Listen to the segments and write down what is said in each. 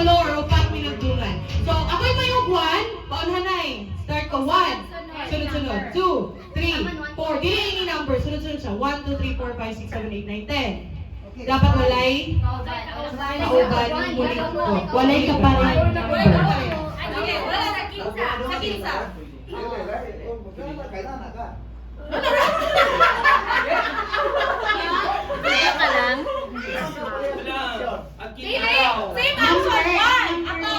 walo or upat minagdungan. So, ako'y mayog 1, paunhanay. Start ko 1. Sunod-sunod. 2, 3, 4. Dili ini number. Sunod-sunod siya. 1, 2, 3, 4, 5, 6, 7, 8, 9, 10. Dapat walay kauban yung muling ko. Walay ka pa rin. Sige, wala na kinsa. Sa kinsa. Kaya ka lang? Same answer, 1. Ako.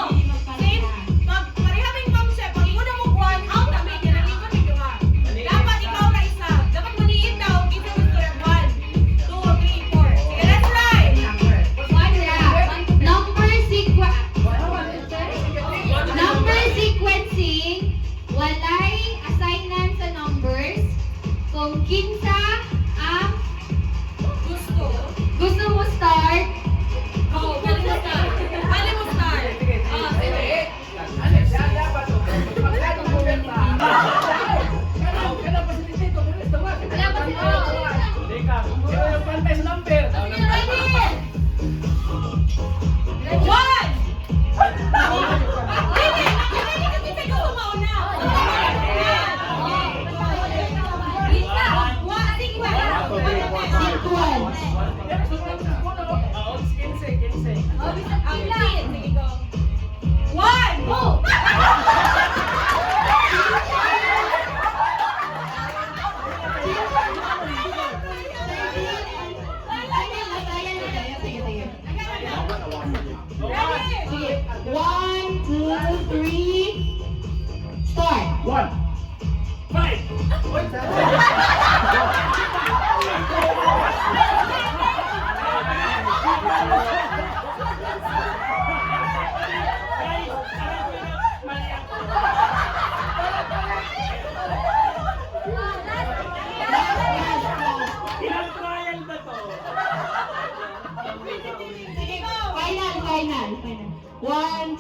Same. Pag-parihabing pang siya, pag ingon mo 1, out na may ginalingkod ni Duha. Dapat ikaw na isa. Dapat maniin daw. Kinsa mo sila 1, 2, 3, 4. Sige, let's try. Number sequencing, walay assignment sa numbers. Kung kinsa ang gusto mo start, Oh, pwede mo start. Pwede mo start. Sige. One! Hindi! Kasi ikaw kumauna. Lisa! One! sequence. Ang pin! Sige, go. One! Go! Sige. 1, 2, 3. Start. 1,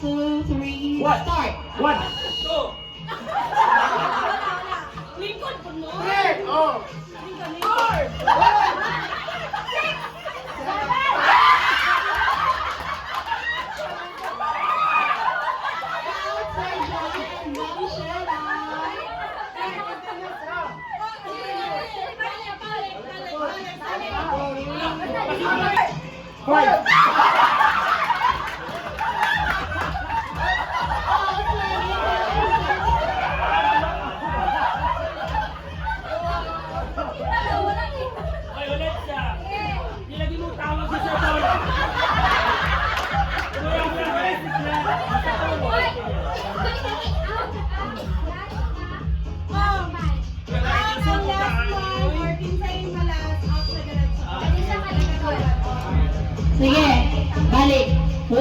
2, 3. Start. Lingkod po mo. Sige, balik. 1,